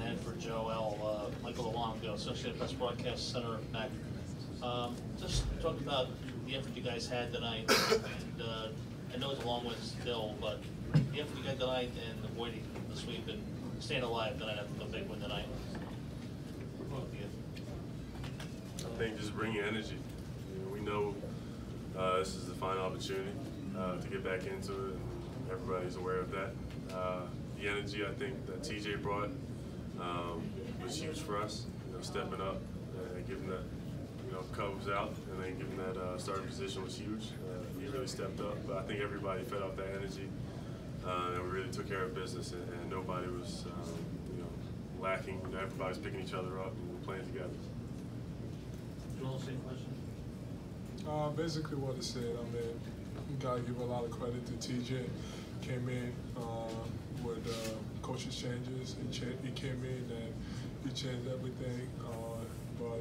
I had for Joel, Michael Alongo, Associated Press Broadcast Center, Mac. Just talk about the effort you guys had tonight, and I know it's a long way still, but the effort you got tonight and avoiding the sweep and staying alive tonight after the big win tonight. I think just bringing energy. We know this is the final opportunity to get back into it, and everybody's aware of that. The energy I think that TJ brought was huge for us. Stepping up and giving that, Cubs out, and then giving that starting position was huge. He really stepped up, but I think everybody fed off that energy, and we really took care of business, and nobody was, lacking. Everybody's picking each other up and playing together. Joel, same question. Basically what I said. I mean, you gotta give a lot of credit to TJ. Came in with coaches changes. He came in and he changed everything. But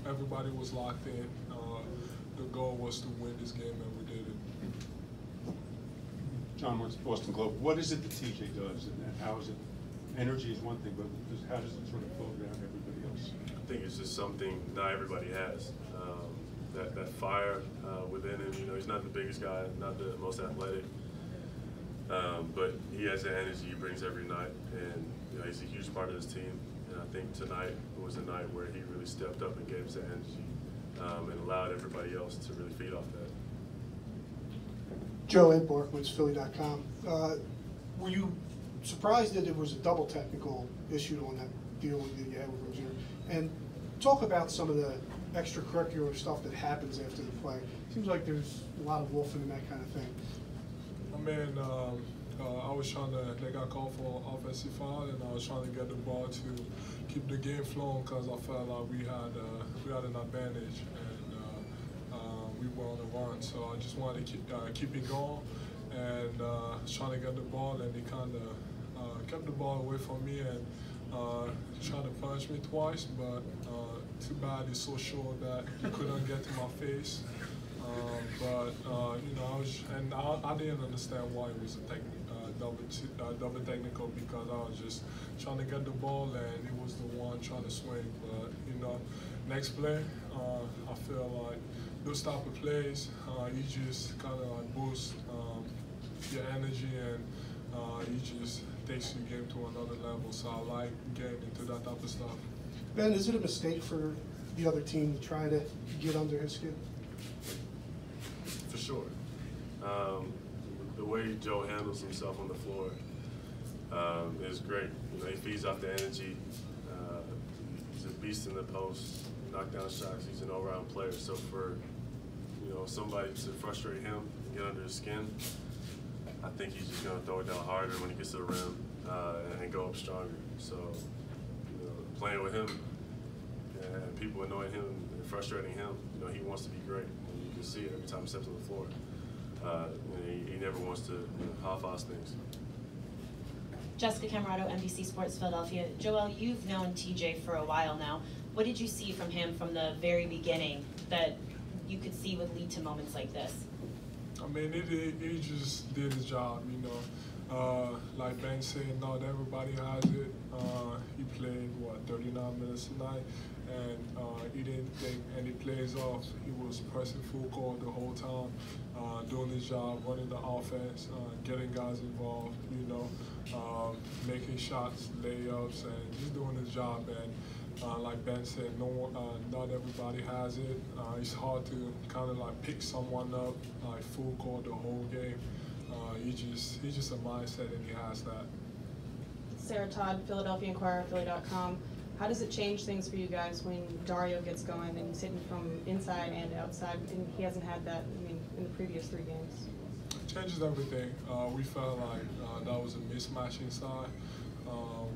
everybody was locked in. The goal was to win this game, and we did it. John, what's Boston Globe? What is it that TJ does, and how is it? Energy is one thing, but how does it sort of flow down to everybody else? I think it's just something not everybody has. That fire within him. He's not the biggest guy, not the most athletic, but he has the energy he brings every night, and he's a huge part of this team. And I think tonight was a night where he really stepped up and gave us the energy and allowed everybody else to really feed off that. Joe Ed Barkowitz, Philly.com. Were you surprised that there was a double technical issued on that deal that you had with Rozier? And talk about some of the extracurricular stuff that happens after the play. Seems like there's a lot of wolfing and that kind of thing. I mean, I was trying to, they got called for offensive foul, and I was trying to get the ball to keep the game flowing because I felt like we had an advantage, and we were on the run. So I just wanted to keep it going, and trying to get the ball, and they kind of kept the ball away from me and tried to punch me twice, but too bad he's so short that he couldn't get to my face. I didn't understand why it was a double technical, because I was just trying to get the ball and he was the one trying to swing. But next play, I feel like those type of plays, you just kind of like boost your energy, and you just takes your game to another level. So I like getting into that type of stuff. Ben, is it a mistake for the other team to try to get under his skin? For sure. The way Joe handles himself on the floor is great. He feeds off the energy. He's a beast in the post, knockdown shots. He's an all-around player. So for somebody to frustrate him, get under his skin, I think he's just going to throw it down harder when he gets to the rim and go up stronger. So playing with him and people annoying him and frustrating him, he wants to be great. And you can see it every time he steps on the floor. He never wants to half-ass things. Jessica Camerato, NBC Sports Philadelphia. Joel, you've known TJ for a while now. What did you see from him from the very beginning that you could see would lead to moments like this? I mean, he just did his job, like Ben said, not everybody has it. He played, 39 minutes tonight, and he didn't take any plays off. He was pressing full court the whole time, doing his job, running the offense, getting guys involved, making shots, layups, and just doing his job. And like Ben said, not everybody has it. It's hard to kind of like pick someone up like full court the whole game. He's just a mindset, and he has that. Sarah Todd, Philadelphia Inquirer, Philly.com. How does it change things for you guys when Dario gets going and he's hitting from inside and outside, and he hasn't had that, in the previous 3 games? It changes everything. We felt like that was a mismatch inside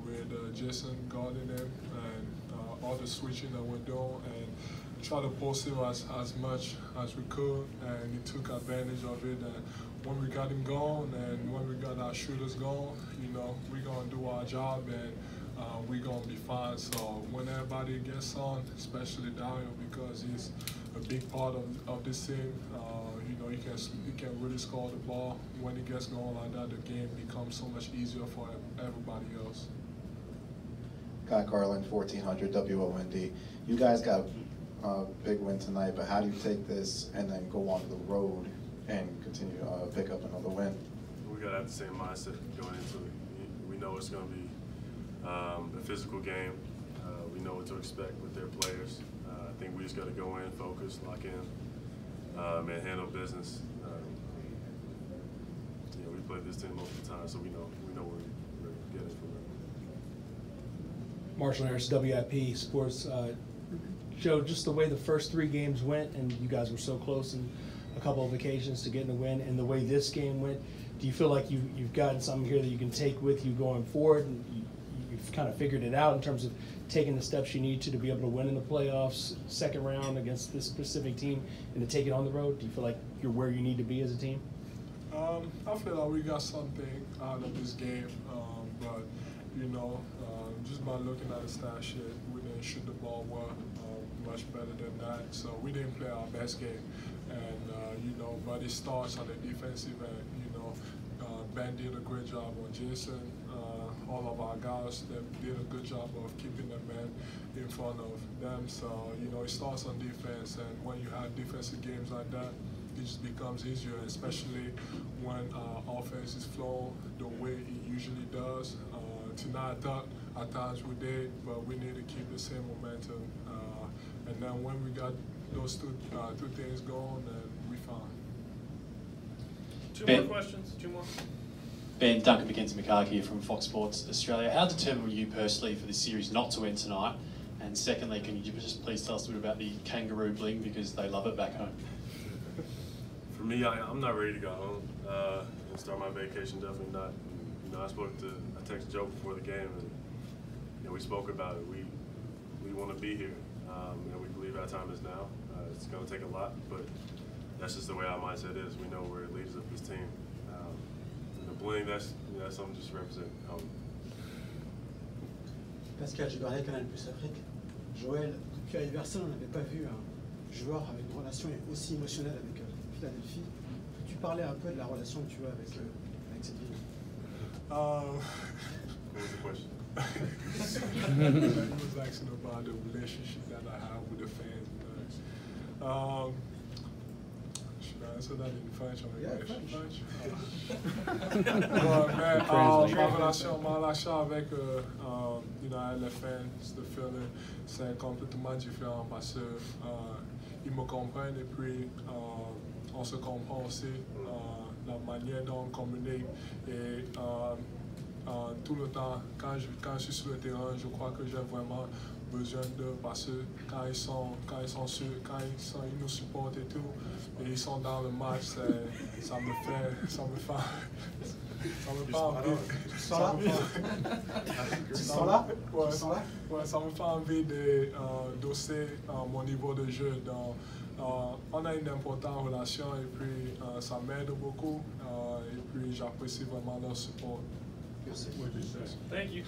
with Jason guarding him, and all the switching that we're doing, and try to post him as much as we could, and he took advantage of it. And when we got him going, and when we got our shooters going, we're gonna do our job, and we're gonna be fine. So when everybody gets on, especially Dario, because he's a big part of this team, he can really score the ball. When he gets going like that, the game becomes so much easier for everybody else. Guy Carlin, 1400 WOND. You guys got a big win tonight, but how do you take this and then go on the road and continue to pick up another win? We got to have the same mindset going into it. We know it's going to be a physical game. We know what to expect with their players. I think we just got to go in, focus, lock in, and handle business. We played this team multiple times, so we know where we're getting from them. Marshall Harris, WIP Sports. Joe, just the way the first 3 games went, and you guys were so close in a couple of occasions to getting a win, and the way this game went, do you feel like you've gotten something here that you can take with you going forward, and you've kind of figured it out in terms of taking the steps you need to be able to win in the playoffs, second round against this specific team, and to take it on the road? Do you feel like you're where you need to be as a team? I feel like we got something out of this game, but just by looking at the stat sheet, we didn't shoot the ball well, much better than that. So we didn't play our best game, and but it starts on the defensive end. Ben did a great job on Jason. All of our guys did a good job of keeping the man in front of them. So it starts on defense, and when you have defensive games like that, it just becomes easier, especially when offense is flowing the way it usually does. Tonight, I thought at times we did, but we need to keep the same momentum. And then when we got those two things going, then we fine. Two Ben. more questions. 2 more. Ben, Duncan McKenzie-McCarthy here from Fox Sports Australia. How determined were you personally for this series not to end tonight? And secondly, can you just please tell us a bit about the kangaroo bling, because they love it back home? For me, I'm not ready to go home and start my vacation. Definitely not. I texted Joe before the game, and we spoke about it. We want to be here, and we believe our time is now. It's going to take a lot, but that's just the way our mindset is. We know we're leaders of this team. And the bling, that's something just represent home. Pascal Gilbert, Canal Plus Afrique. Joël, depuis arrivé à Arsenal, on n'avait pas vu un joueur avec une relation aussi émotionnelle avec Philadelphie. Peux-tu parler un peu de la relation que tu as avec cette ville? What was the question? He was asking about the relationship that I have with the fans. Should I answer that in French or English? Ma relation avec les fans, the feeling, c'est complètement différent parce que ils me comprennent et puis on se comprend aussi. La manière dont on communique et tout le temps, quand je suis sur le terrain, je crois que j'ai vraiment besoin d'eux parce que quand ils nous supportent et tout, et ils sont dans le match, ça me fait envie. Tu sens là? Tu sens là? Ouais, ça me fait envie de d'hausser mon niveau de jeu. Donc, on a une importante relation et puis ça m'aide beaucoup et puis j'apprécie vraiment leur support. Merci. Thank you.